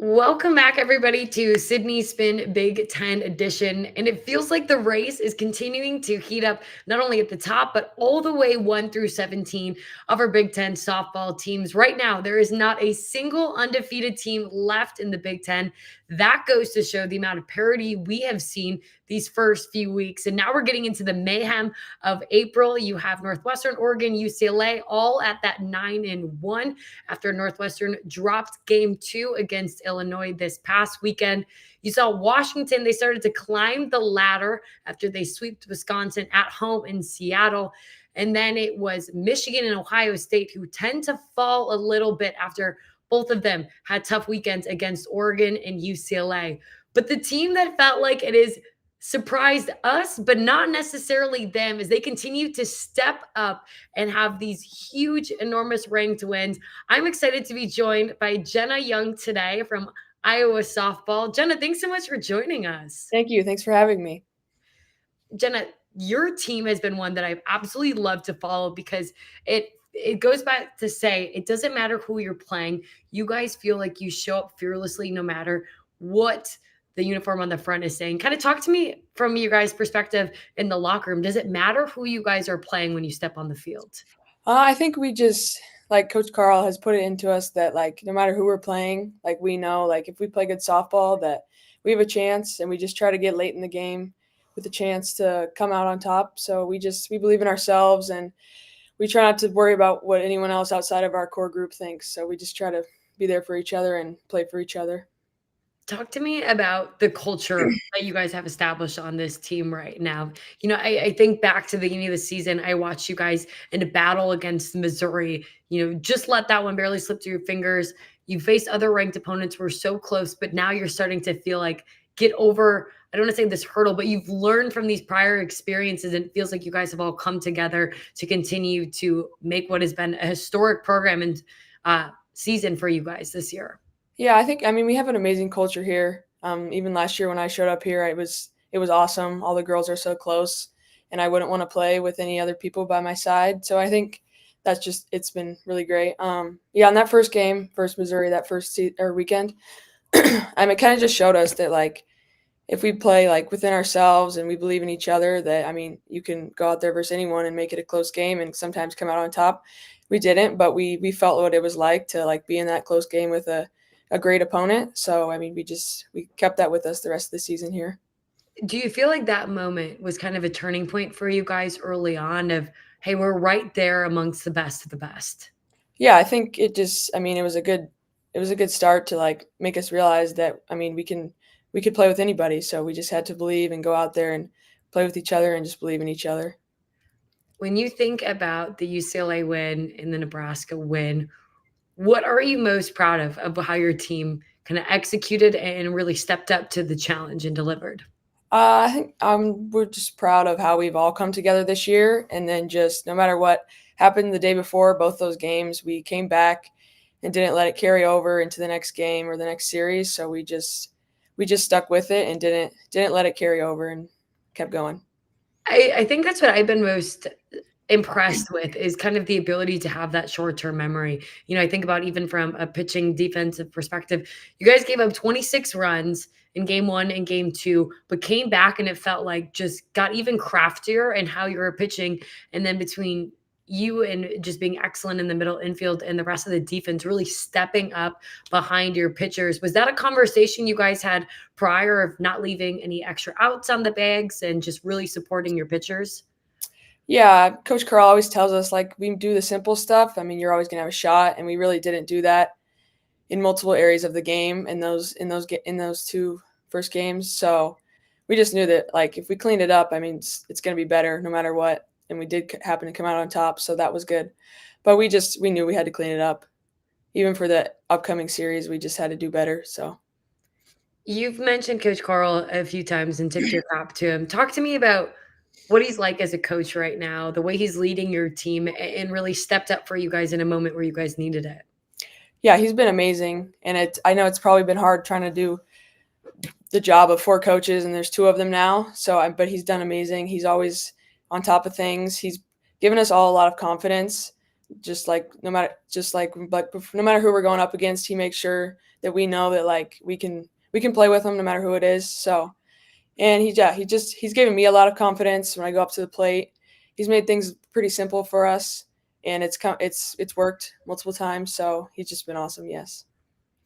Welcome back, everybody, to Sydney Spin Big Ten edition. And it feels like the race is continuing to heat up, not only at the top, but all the way 1 through 17 of our Big Ten softball teams. Right now, there is not a single undefeated team left in the Big Ten. That goes to show the amount of parity we have seen these first few weeks. And now we're getting into the mayhem of April. You have Northwestern, Oregon, UCLA, all at that 9-1 after Northwestern dropped game 2 against Illinois this past weekend. You saw Washington, they started to climb the ladder after they swept Wisconsin at home in Seattle. And then it was Michigan and Ohio State who tend to fall a little bit after both of them had tough weekends against Oregon and UCLA. But the team that felt like it is surprised us, but not necessarily them, as they continue to step up and have these huge, enormous ranked wins. I'm excited to be joined by Jena Young today from Iowa softball. Jena, thanks so much for joining us. Thank you. Thanks for having me. Jena, your team has been one that I've absolutely loved to follow because it goes back to say it doesn't matter who you're playing. You guys feel like you show up fearlessly no matter what the uniform on the front is saying. Kind of talk to me from you guys' perspective in the locker room. Does it matter who you guys are playing when you step on the field? I think we just like Coach Carl has put it into us that like no matter who we're playing, like we know like if we play good softball that we have a chance, and we just try to get late in the game with a chance to come out on top. So we believe in ourselves, and we try not to worry about what anyone else outside of our core group thinks. So we just try to be there for each other and play for each other. Talk to me about the culture that you guys have established on this team right now. I think back to the beginning of the season, I watched you guys in a battle against Missouri. Just let that one barely slip through your fingers. You faced other ranked opponents who were so close, but now you're starting to feel like get over, I don't want to say this hurdle, but you've learned from these prior experiences, and it feels like you guys have all come together to continue to make what has been a historic program and season for you guys this year. Yeah, I mean we have an amazing culture here. Even last year when I showed up here, it was awesome. All the girls are so close, and I wouldn't want to play with any other people by my side. So I think that's just it's been really great. Yeah, on that first game, first Missouri, that or weekend, I mean, it kind of just showed us that like if we play like within ourselves and we believe in each other, that I mean you can go out there versus anyone and make it a close game and sometimes come out on top. We didn't, but we felt what it was like to like be in that close game with a great opponent. So I mean, we kept that with us the rest of the season here. Do you feel like that moment was kind of a turning point for you guys early on of, hey, we're right there amongst the best of the best? Yeah, I think I mean, it was a good start to like make us realize that I mean we could play with anybody. So we just had to believe and go out there and play with each other and just believe in each other. When you think about the UCLA win and the Nebraska win, what are you most proud of how your team kind of executed and really stepped up to the challenge and delivered? I think we're just proud of how we've all come together this year, and then just no matter what happened the day before both those games, we came back and didn't let it carry over into the next game or the next series. So we just stuck with it and didn't let it carry over and kept going. I think that's what I've been most impressed with is kind of the ability to have that short-term memory. I think about even from a pitching defensive perspective, you guys gave up 26 runs in game 1 and game 2, but came back and it felt like just got even craftier in how you were pitching. And then between you and just being excellent in the middle infield and the rest of the defense really stepping up behind your pitchers. Was that a conversation you guys had prior of not leaving any extra outs on the bags and just really supporting your pitchers? Yeah, Coach Carl always tells us like we do the simple stuff. I mean, you're always gonna have a shot, and we really didn't do that in multiple areas of the game in those two first games. So we just knew that like if we cleaned it up, I mean, it's gonna be better no matter what. And we did happen to come out on top, so that was good. But we knew we had to clean it up. Even for the upcoming series, we just had to do better. So You've mentioned Coach Carl a few times and tipped your cap to him. Talk to me about what he's like as a coach right now, the way he's leading your team and really stepped up for you guys in a moment where you guys needed it. yeah, he's been amazing, and I know it's probably been hard trying to do the job of four coaches, and there's two of them now. But he's done amazing. He's always on top of things. He's given us all a lot of confidence no matter who we're going up against, he makes sure that we know that like we can play with him no matter who it is. So and he's given me a lot of confidence when I go up to the plate. He's made things pretty simple for us, and it's worked multiple times. So he's just been awesome. Yes.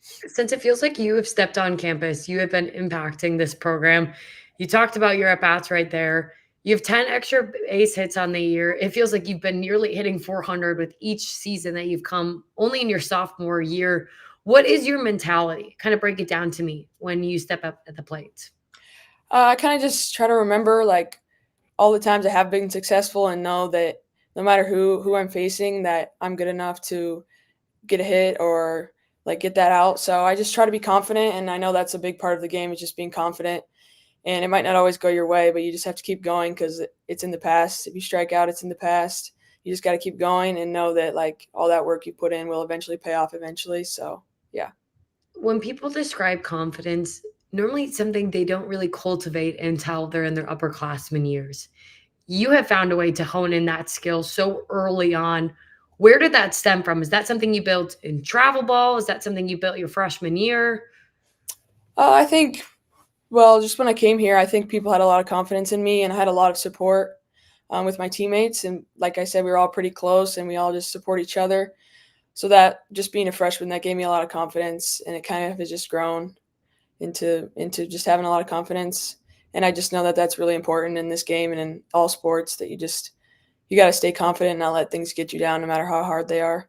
Since it feels like you have stepped on campus, you have been impacting this program. You talked about your at bats right there. You have 10 extra base hits on the year. It feels like you've been nearly hitting 400 with each season that you've come only in your sophomore year. What is your mentality? Kind of break it down to me when you step up at the plate. I kind of just try to remember like all the times I have been successful and know that no matter who I'm facing, that I'm good enough to get a hit or like get that out. So I just try to be confident, and I know that's a big part of the game is just being confident. And it might not always go your way, but you just have to keep going because it's in the past. If you strike out, it's in the past. You just got to keep going and know that like all that work you put in will eventually pay off eventually. So yeah. When people describe confidence, normally it's something they don't really cultivate until they're in their upperclassmen years. You have found a way to hone in that skill so early on. Where did that stem from? Is that something you built in travel ball? Is that something you built your freshman year? I think well, just when I came here, I think people had a lot of confidence in me, and I had a lot of support with my teammates. And like I said, we were all pretty close, and we all just support each other. So that just being a freshman, that gave me a lot of confidence, and it kind of has just grown into just having a lot of confidence. And I just know that that's really important in this game and in all sports that you got to stay confident and not let things get you down, no matter how hard they are.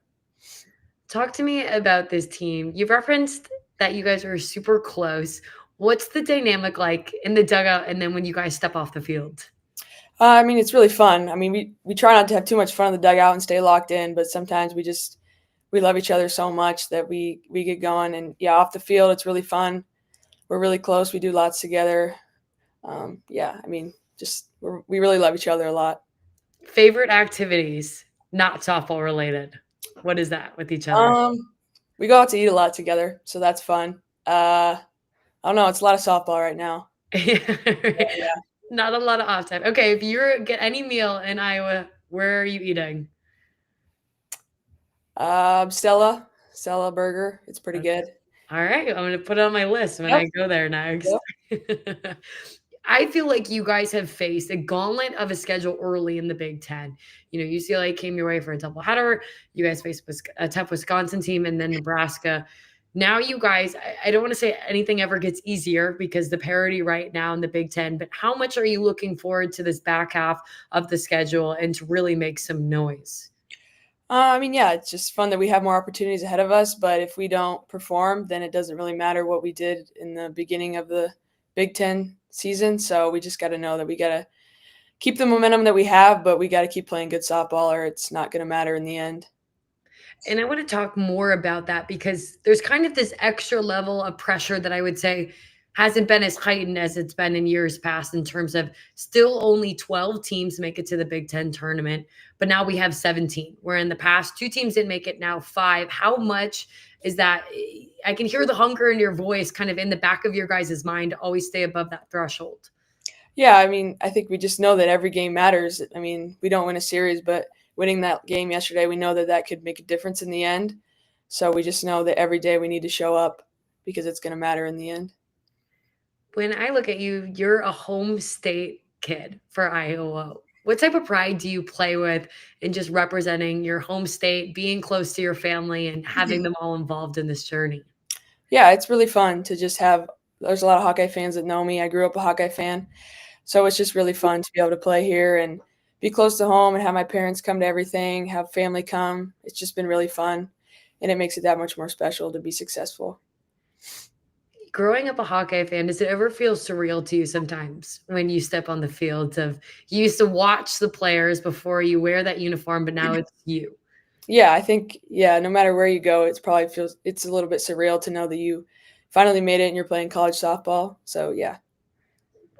Talk to me about this team. You've referenced that you guys are super close. What's the dynamic like in the dugout and then when you guys step off the field? I mean, it's really fun. I mean, we try not to have too much fun in the dugout and stay locked in, but sometimes we love each other so much that we get going. And yeah, off the field, it's really fun. We're really close. We do lots together. Yeah, I mean, we really love each other a lot. Favorite activities, not softball related. What is that with each other? Um, we go out to eat a lot together, so that's fun. I don't know. It's a lot of softball right now. Yeah. Not a lot of off time. Okay, if you get any meal in Iowa, where are you eating? Stella Burger. It's pretty good. All right, I'm gonna put it on my list when Yep. I go there next. Yep. I feel like you guys have faced a gauntlet of a schedule early in the Big Ten. You know, UCLA came your way for a doubleheader. You guys faced a tough Wisconsin team and then Nebraska. Now, you guys, I don't want to say anything ever gets easier because the parity right now in the Big Ten, but how much are you looking forward to this back half of the schedule and to really make some noise? I mean, yeah, it's just fun that we have more opportunities ahead of us. But if we don't perform, then it doesn't really matter what we did in the beginning of the Big Ten season. So we just got to know that we got to keep the momentum that we have, but we got to keep playing good softball, or it's not going to matter in the end. And I want to talk more about that because there's kind of this extra level of pressure that I would say hasn't been as heightened as it's been in years past in terms of still only 12 teams make it to the Big Ten tournament, but now we have 17, where in the past two teams didn't make it, now five. How much is that? I can hear the hunger in your voice kind of in the back of your guys' mind to always stay above that threshold. Yeah, I mean, I think we just know that every game matters. I mean, we don't win a series, but winning that game yesterday, we know that that could make a difference in the end. So we just know that every day we need to show up because it's going to matter in the end. When I look at you, you're a home state kid for Iowa. What type of pride do you play with in just representing your home state, being close to your family, and having them all involved in this journey? Yeah, it's really fun to just have. There's a lot of Hawkeye fans that know me. I grew up a Hawkeye fan, so it's just really fun to be able to play here and be close to home and have my parents come to everything, have family come. It's just been really fun, and it makes it that much more special to be successful. Growing up a Hawkeye fan, does it ever feel surreal to you sometimes when you step on the field of you used to watch the players before you wear that uniform, but now it's you? Yeah, I think no matter where you go, it's a little bit surreal to know that you finally made it and you're playing college softball. So yeah.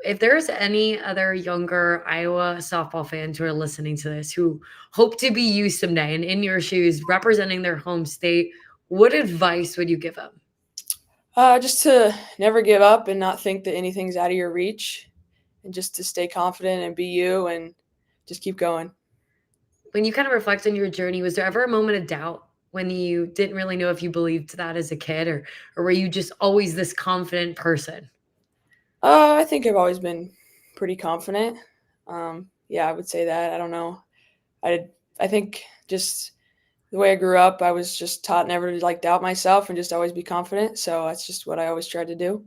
If there's any other younger Iowa softball fans who are listening to this who hope to be you someday and in your shoes representing their home state, what advice would you give them? Just to never give up and not think that anything's out of your reach, and just to stay confident and be you and just keep going. When you kind of reflect on your journey, was there ever a moment of doubt when you didn't really know if you believed that as a kid, or were you just always this confident person? I think I've always been pretty confident. Yeah, I would say that. I don't know. I I think just the way I grew up, I was just taught never to like doubt myself and just always be confident. So that's just what I always tried to do.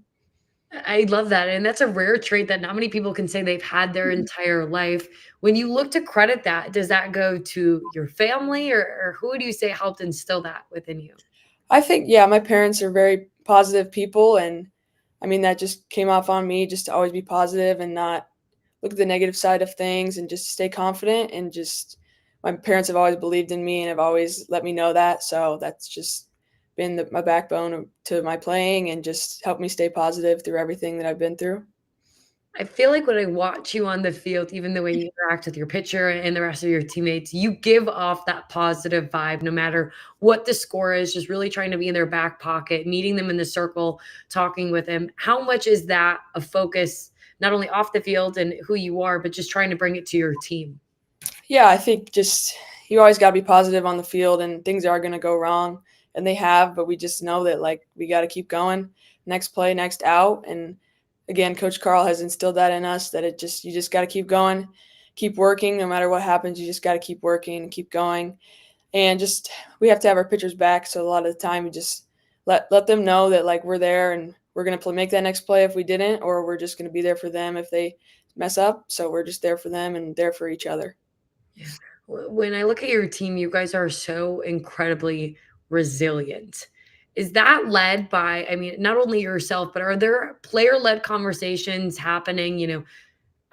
I love that, and that's a rare trait that not many people can say they've had their entire life. When you look to credit that, does that go to your family, or who would you say helped instill that within you? I think, yeah, my parents are very positive people, and I mean that just came off on me just to always be positive and not look at the negative side of things and just stay confident and just my parents have always believed in me and have always let me know that. So that's just been my backbone to my playing and just helped me stay positive through everything that I've been through. I feel like when I watch you on the field, even the way you interact with your pitcher and the rest of your teammates, you give off that positive vibe no matter what the score is, just really trying to be in their back pocket, meeting them in the circle, talking with them. How much is that a focus, not only off the field and who you are, but just trying to bring it to your team? Yeah, I think just you always got to be positive on the field and things are going to go wrong and they have, but we just know that like we got to keep going. Next play, next out. And again, Coach Carl has instilled that in us that you just got to keep going, keep working no matter what happens. You just got to keep working and keep going. And just we have to have our pitchers back, so a lot of the time we just let them know that like we're there and we're going to make that next play if we didn't, or we're just going to be there for them if they mess up. So we're just there for them and there for each other. Yeah. When I look at your team, you guys are so incredibly resilient. Is that led by, I mean, not only yourself, but are there player led conversations happening,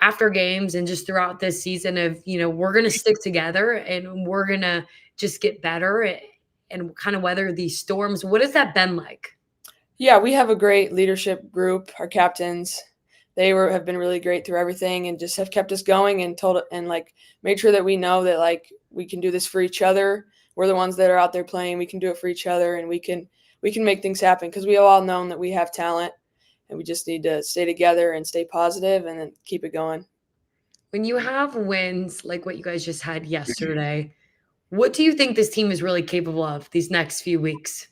after games and just throughout this season of, we're going to stick together and we're going to just get better and kind of weather these storms? What has that been like? Yeah, we have a great leadership group. Our captains, have been really great through everything and just have kept us going and told and like made sure that we know that like we can do this for each other. We're the ones that are out there playing. We can do it for each other and we can make things happen because we have all known that we have talent and we just need to stay together and stay positive and then keep it going. When you have wins like what you guys just had yesterday, what do you think this team is really capable of these next few weeks?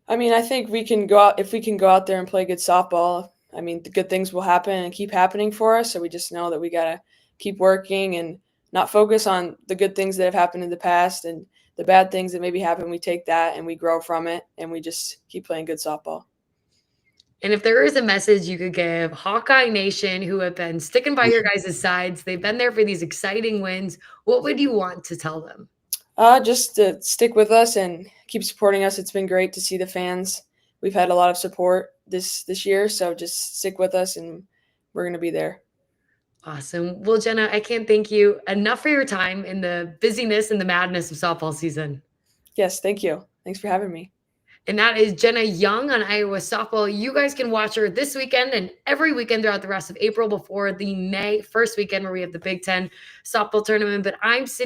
I mean, I think we can go out if we can go out there and play good softball. I mean, the good things will happen and keep happening for us. So we just know that we got to keep working and not focus on the good things that have happened in the past and the bad things that maybe happen. We take that and we grow from it and we just keep playing good softball. And if there is a message you could give Hawkeye Nation who have been sticking by your guys' sides, they've been there for these exciting wins, what would you want to tell them? Just to stick with us and keep supporting us. It's been great to see the fans. We've had a lot of support this year, so just stick with us and we're going to be there. Awesome. Well, Jenna, I can't thank you enough for your time in the busyness and the madness of softball season. Yes, thank you. Thanks for having me. And that is Jena Young on Iowa softball. You guys can watch her this weekend and every weekend throughout the rest of April before the May 1st weekend where we have the Big Ten softball tournament. But I'm Sydney.